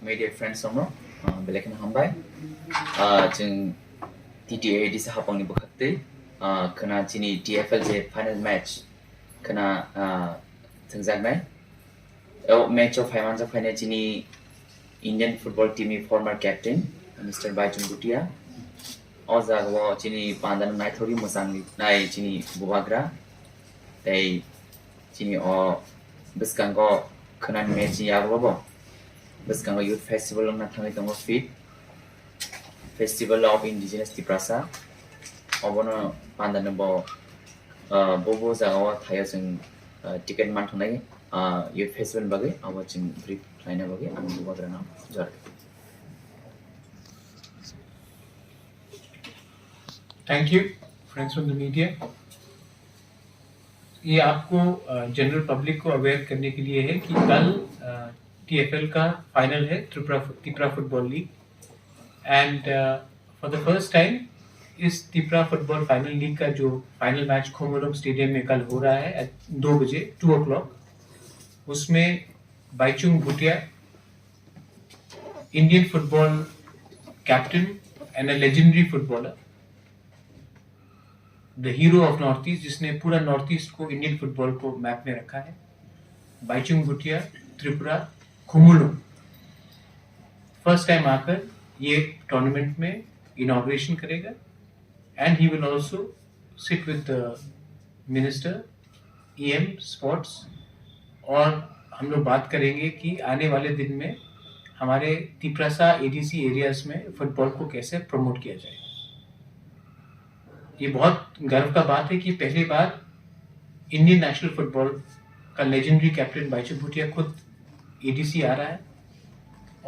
media friends somno belakina hambai jeng TTA di sahapang ni bukhakte kana chini TFL je final match kana thangjak match of Haiman Japhane chini Indian football team former captain Mr. Baichung Bhutia Ozago chini pandan nai thori musang nai chini bubagra dai chini o biskango khanan match yago biskango youth festival na thangai tongo fit festival of indigenous Tiprasa obono pandan bo bobo jago thaya jeng ticket man thonai youth festival bagai abo jeng brief laina bagai ang bubagra na jar. Thank you friends from the media. ये आपको general public को aware करने के लिए है कि कल TfL का फाइनल है Tripura football league and for the first time इस त्रिपुरा फुटबॉल फाइनल लीग का जो फाइनल मैच खोमोलोम स्टेडियम में कल हो रहा है एट 2 बजे 2 o'clock, उसमें Bhaichung Bhutia Indian football captain and a legendary footballer the hero of north east, जिसने पूरा नॉर्थ ईस्ट को इंडियन फुटबॉल को मैप में रखा है, बाइचुंग भूटिया त्रिपुरा खुमुलुम फर्स्ट टाइम आकर ये टूर्नामेंट में इनॉग्रेशन करेगा and he will also sit with the minister EM sports और हम लोग बात करेंगे कि आने वाले दिन में हमारे तिप्रसा एडीसी एरियाज में फुटबॉल को कैसे प्रमोट किया जाए। ये बहुत गर्व का बात है कि पहली बार इंडियन नेशनल फुटबॉल का लेजेंडरी कैप्टन बाइचुंग भूटिया खुद एडीसी आ रहा है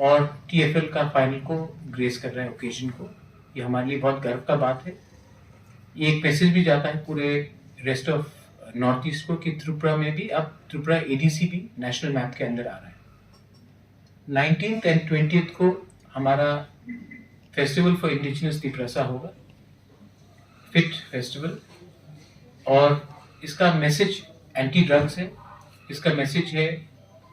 और टीएफएल का फाइनल को ग्रेस कर रहा है ओकेजन को। ये हमारे लिए बहुत गर्व का बात है। ये एक मैसेज भी जाता है पूरे रेस्ट ऑफ नॉर्थ ईस्ट को कि त्रिपुरा में भी अब त्रिपुरा एडीसी भी नेशनल मैप के अंदर आ रहा है। 19th and 20th को हमारा फेस्टिवल फॉर इंडिजिनस तिप्रसा होगा, फिट फेस्टिवल, और इसका मैसेज एंटी ड्रग्स है। इसका मैसेज है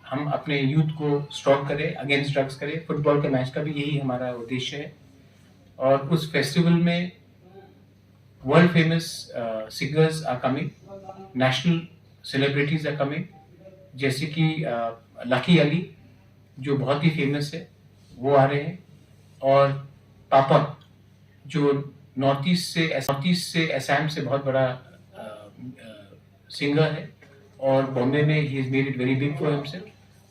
हम अपने यूथ को स्ट्रॉन्ग करें, अगेंस्ट ड्रग्स करें। फुटबॉल के मैच का भी यही हमारा उद्देश्य है। और उस फेस्टिवल में world famous singers are coming, national celebrities are coming, जैसे कि लकी अली जो बहुत ही फेमस है वो आ रहे हैं, और पापन जो नॉर्थ ईस्ट से असम से बहुत बड़ा सिंगर है और बॉम्बे में he is made it very big for himself.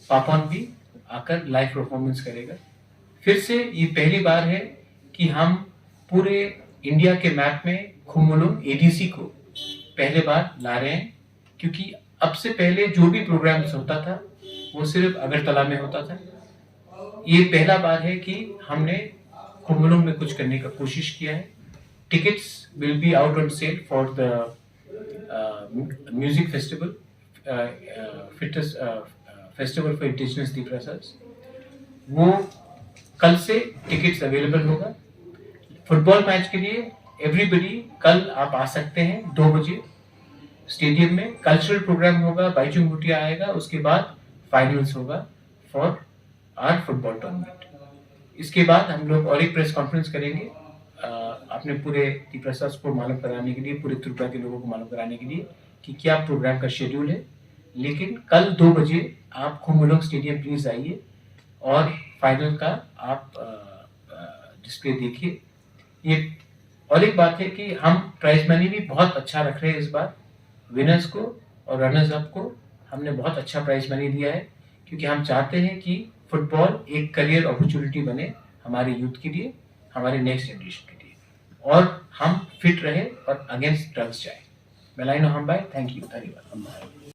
पापन भी आकर लाइव परफॉर्मेंस करेगा। फिर से ये पहली बार है कि हम पूरे इंडिया के मैप में खुमुलुम एडीसी को पहले बार ला रहे हैं, क्योंकि अब से पहले जो भी प्रोग्राम्स होता था वो सिर्फ अगरतला में होता था। ये पहला बार है कि हमने खुमुलुम में कुछ करने का कोशिश किया है। Tickets will be out on sale for the music festival, festival for indigenous Tiprasas। वो कल से टिकट्स अवेलेबल होगा। फुटबॉल मैच के लिए एवरीबडी कल आप आ सकते हैं 2 बजे स्टेडियम में। कल्चरल प्रोग्राम होगा, बाइचुंग भूटिया आएगा, उसके बाद फाइनल्स होगा फॉर आवर फुटबॉल टूर्नामेंट। इसके बाद हम लोग और एक प्रेस कॉन्फ्रेंस करेंगे अपने पूरे तिप्रसा को मालूम कराने के लिए, पूरे त्रिपुरा के लोगों को मालूम कराने के लिए कि क्या प्रोग्राम का शेड्यूल है। लेकिन कल 2 बजे आप खुमुलुम स्टेडियम प्लीज आइए और फाइनल का आप डिस्प्ले देखिए। ये और एक बात है कि हम प्राइज मनी भी बहुत अच्छा रख रहे हैं इस बार। विनर्स को और रनर्स अप को हमने बहुत अच्छा प्राइज मनी दिया है, क्योंकि हम चाहते हैं कि फुटबॉल एक करियर अपॉर्चुनिटी बने हमारे यूथ के लिए, हमारे नेक्स्ट जनरेशन के लिए, और हम फिट रहे और अगेंस्ट ड्रग्स जाए। बेलाइनो हम बाय, थैंक यू, धन्यवाद।